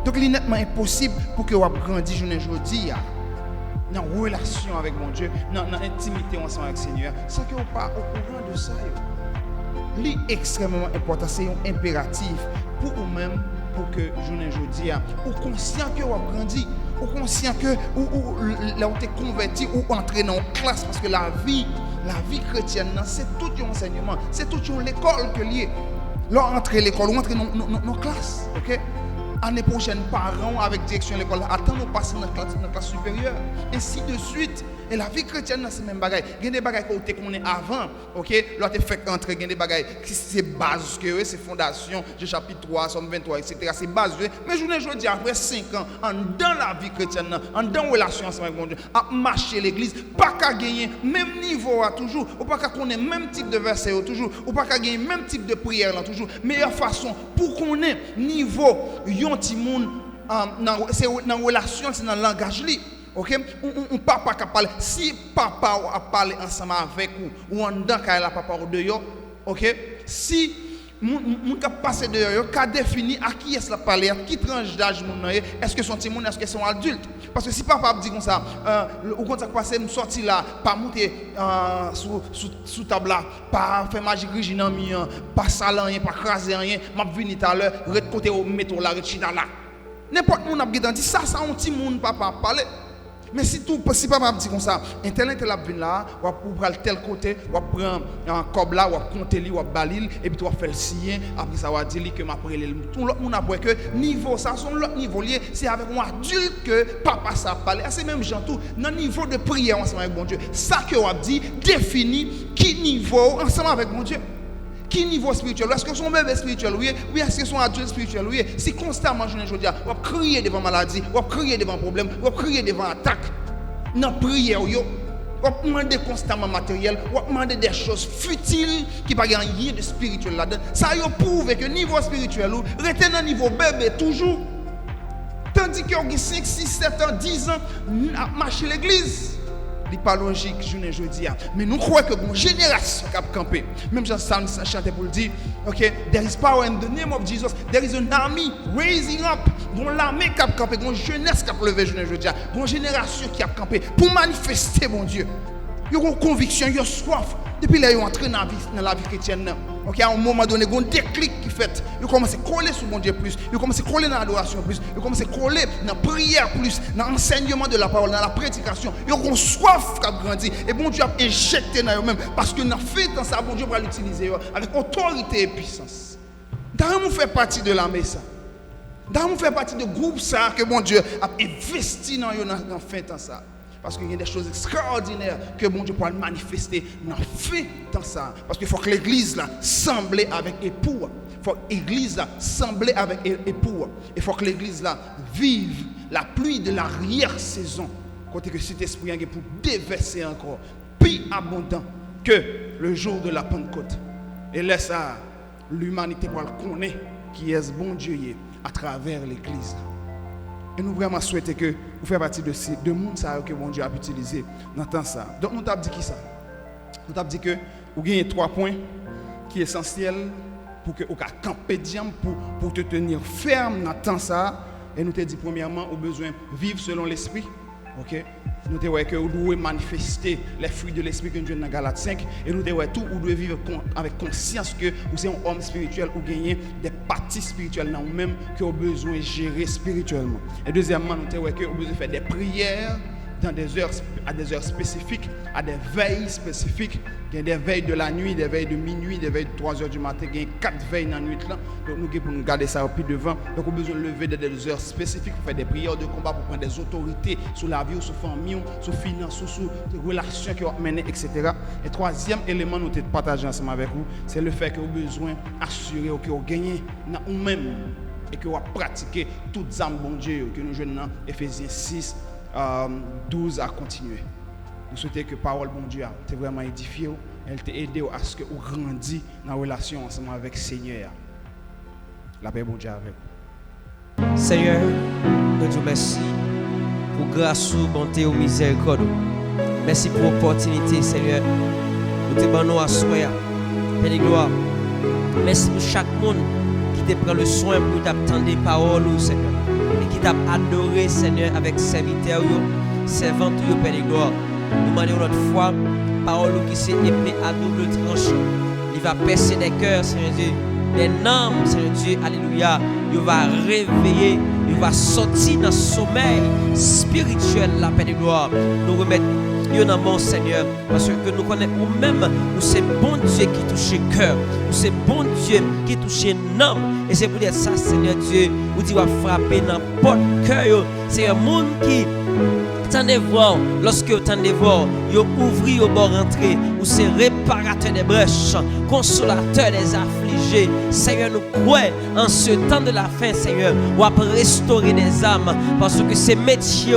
Donc il est nettement impossible pour que vous grandi aujourd'hui dans relation avec mon Dieu, dans intimité ensemble avec le Seigneur, sans que vous pas au courant de ça. C'est extrêmement important, c'est un impératif pour vous-même. Pour que aujourd'hui, ou conscient que vous avez grandi, ou conscient que vous avez converti, ou entré dans une classe, parce que la vie chrétienne, c'est tout un enseignement, c'est toute l'école que lié. Là, entrer l'école, ou entrer dans nos classes, ok? Année prochaine, parents avec direction de l'école, attendons passer dans la classe supérieure, ainsi de suite. Et la vie chrétienne, c'est même bagaille. Il y a des bagailles qu'on est avant, ok? Là, tu fait entrer, il y a des bagailles qui c'est base, c'est fondation, chapitre 3, Somme 23, etc. C'est base. Mais je dis, après 5 ans, dans la vie chrétienne, dans la relation avec mon Dieu, à marcher l'église, pas qu'à gagner même niveau toujours, ou pas qu'à connaître même type de verset toujours, ou pas qu'à gagner même type de prière là toujours. Meilleure façon pour qu'on ait niveau, yon ti moun, c'est dans la relation, c'est dans le langage li. OK, on papa qui parle, si papa a parlé ensemble avec ou en dedans quand il a papa au dehors, OK, si mon qui passe dehors, qui définit à qui est-ce la parler, à qui tranche d'âge mon est-ce que son petit monde, est-ce que son adulte? Parce que si papa dit comme ça, au contraire passer me sortir là, pas monter sous table là, pas faire magie rigide dans mi, pas saler rien, pas craser rien, m'a venir tout à l'heure, ret côté au métro là, ret chita là. N'importe où on a dit ça un petit monde papa parler. Mais si papa dit comme ça, un tel a venu là, ou prendre tel côté, ou prendre un cob là, ou compter lui, ou balil, et puis tu vas faire le sien, après ça va dire que m'a prélé tout l'autre monde a voir que niveau ça son l'autre niveau lié, c'est avec un adulte que papa ça parler. C'est même gens tout dans niveau de prière ensemble avec mon Dieu. Ça que on a dit définit qui niveau ensemble avec mon Dieu. Qui niveau spirituel? Est-ce que son bébé spirituel oui, est-ce que son adulte spirituel oui? Si constamment je dis on crier devant maladie, on crier devant problème, on crier devant attaque. Dans prière yo, on demander constamment matériel, on demander des choses futiles qui pas rien de spirituel là-dedans. Ça yo prouve que niveau spirituel ou rester dans niveau bébé toujours. Tandis que on 5, 6, 7 ans, 10 ans marcher l'église. C'est pas logique, je dis. Mais nous croyons que une génération qui a campé, même Jean Sam chantait pour le dire, okay, there is power in the name of Jesus, there is an army raising up, dont l'armée qui a campé, une jeunesse qui a levé, je dis, une génération qui a campé pour manifester mon Dieu. Il y a une conviction, il y a soif. Depuis là, ils sont entrés dans la vie chrétienne. Okay, à un moment donné, il y a un déclic qui fait. Ils commencent à coller sur mon Dieu plus. Ils commencent à coller dans l'adoration plus. Ils commencent à coller dans la prière plus. Dans l'enseignement de la parole, dans la prédication. Ils ont une soif qui a grandi. Et bon Dieu a injecté dans eux-mêmes. Parce que dans fait dans ça, bon Dieu va l'utiliser avec autorité et puissance. Dans nous fait partie de la messe. Dans nous fait partie de groupe ça que bon Dieu a investi dans eux dans fait dans ça. Parce qu'il y a des choses extraordinaires que bon Dieu peut manifester dans fait dans ça. Parce qu'il faut que l'église là semble avec époux. Il faut que l'église là semble avec époux. Il faut que l'église là vive la pluie de l'arrière-saison. Côté que cet esprit est pour déverser encore plus abondant que le jour de la Pentecôte. Et laisse ça, l'humanité pour le connaître qui est ce bon Dieu à travers l'église. Et nous vraiment souhaitons que vous fassiez partie de monde que mon Dieu a utilisé dans temps ça. Donc nous t'avons dit qui ça? Nous t'avons dit que vous gagnez 3 points qui sont essentiels pour que vous camper pour te tenir ferme dans temps ça. Et nous t'avons dit premièrement, vous avez besoin de vivre selon l'esprit. OK? Nous devons que vous devez manifester les fruits de l'esprit que nous avons dans Galates 5 et nous devons tout vous devez vivre avec conscience que vous êtes un homme spirituel ou gagner des parties spirituelles dans vous-même que vous avez besoin de gérer spirituellement. Et deuxièmement, nous devons que vous besoin de faire des prières dans des heures, à des heures spécifiques, à des veilles spécifiques. Il y a des veilles de la nuit, des veilles de minuit, des veilles de 3 heures du matin, il y a 4 veilles dans la nuit. Là. Donc nous pour nous garder ça au pied devant. Donc on a besoin de lever des heures spécifiques pour faire des prières de combat, pour prendre des autorités sur la vie, sur la famille, sur la finance, sur les relations qui ont mené, etc. Et troisième élément nous avons partagé ensemble avec vous, c'est le fait que vous avez besoin d'assurer que vous gagnez dans vous-même et que vous pratiquez toutes les âmes bon Dieu que nous jouons dans Ephésiens 6, 12 à continuer. Nous souhaitons que la parole bon Dieu t'ait vraiment édifié, elle t'a aidé à ce que vous grandissiez dans la relation ensemble avec le Seigneur. La paix bon Dieu avec vous. Seigneur, nous te remercions pour grâce, bonté ou miséricorde. Merci pour l'opportunité, Seigneur. Nous te bandons à soi. Père de gloire. Merci pour chaque monde qui te prend le soin pour t'attendre des paroles, Seigneur. Et qui t'a adoré, Seigneur, avec serviteurs, servantes, Père de gloire. Nous demandons notre foi, parole qui s'est épée à double tranchant. Il va percer des cœurs, Seigneur Dieu, des âmes, Seigneur Dieu, alléluia. Il va réveiller, il va sortir dans le sommeil spirituel, la paix de gloire. Nous remettons dans mon Seigneur, parce que nous connaissons nous-mêmes, nous c'est bon Dieu qui touche le cœur, nous c'est bon Dieu qui touche l'âme. Et c'est pour dire ça, Seigneur Dieu, vous dites va frapper n'importe cœur. C'est un monde qui attendez voir, lorsque vous attendez voir, vous ouvrez au bord entrée, ou c'est réparateur des brèches, consolateur des affligés. Seigneur, nous croyons en ce temps de la fin, Seigneur, ou après restaurer des âmes, parce que ces métiers,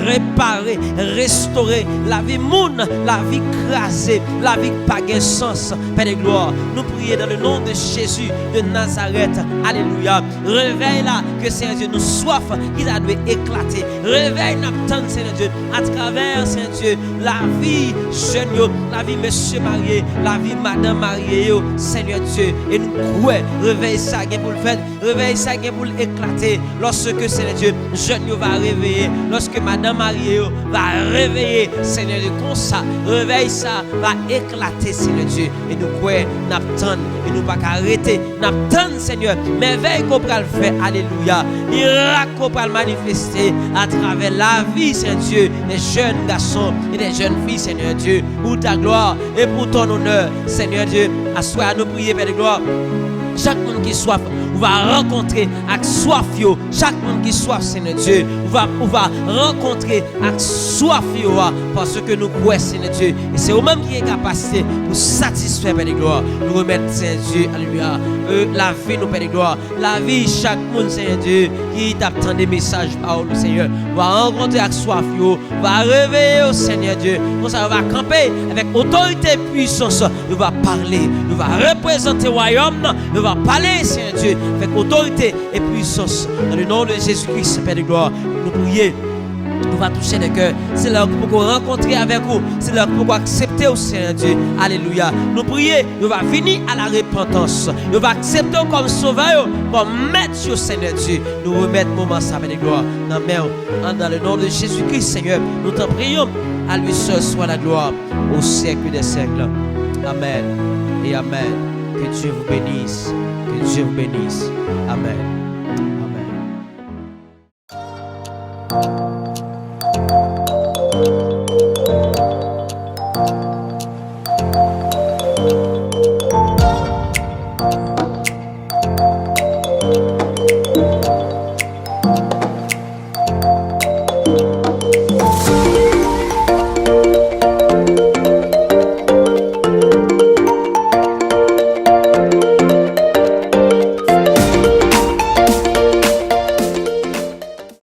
réparer, restaurer la vie monde, la vie crasée, la vie pas de sens. Père de gloire, nous prions dans le nom de Jésus de Nazareth. Alléluia. Réveille là que Seigneur Dieu nous soif qui a dû éclater. Réveille notre Seigneur Dieu à travers Seigneur Dieu la vie jeune, la vie monsieur marié, la vie madame mariée, Seigneur Dieu. Et nous croyons, réveille ça pour le faire, réveille ça pour l'éclater. Lorsque Seigneur Dieu jeune va réveiller, lorsque madame mariée va réveiller, Seigneur Dieu, comme ça, réveille ça va éclater, Seigneur Dieu. Et nous croyons, nous attendons, et nous pas arrêter, nous attendons, Seigneur, merveille qu'on va le faire, alléluia, miracle qu'on va le manifester à travers la vie, Seigneur Dieu, des jeunes garçons et des jeunes filles, Seigneur Dieu, pour ta gloire et pour ton honneur, Seigneur Dieu. À soi, nous prier, Père de gloire. Chaque monde qui soif, on va rencontrer avec soif. Chaque monde qui soif, Seigneur Dieu, on va rencontrer avec soif. Parce que nous croyons, Seigneur Dieu. Et c'est eux-mêmes qui ont capacité pour satisfaire, Père de gloire. Nous remettre, Seigneur Dieu, alléluia. La vie, nous, Père de gloire. La vie, chaque monde, Seigneur Dieu, qui t'attend des messages par nous, Seigneur, va rencontrer avec soif. Va réveiller au Seigneur Dieu. Pour ça, on va camper avec autorité et puissance. On va parler. On va représenter le royaume. On va parler, Seigneur Dieu, avec autorité et puissance. Dans le nom de Jésus-Christ, Père de gloire, nous prions. On va toucher les cœurs. C'est là pour qu'on rencontre avec vous. C'est là pour qu'on accepter au Seigneur Dieu. Alléluia. Nous prions. Nous va venir à la repentance. Nous va accepter comme sauveur, comme maître au Seigneur Dieu. Nous remettre moment ça avec gloire. Dans le nom de Jésus-Christ, Seigneur, nous t'en prions. À lui seul soit la gloire au siècle des siècles. Amen et amen. Que Dieu vous bénisse. Que Dieu vous bénisse. Amen.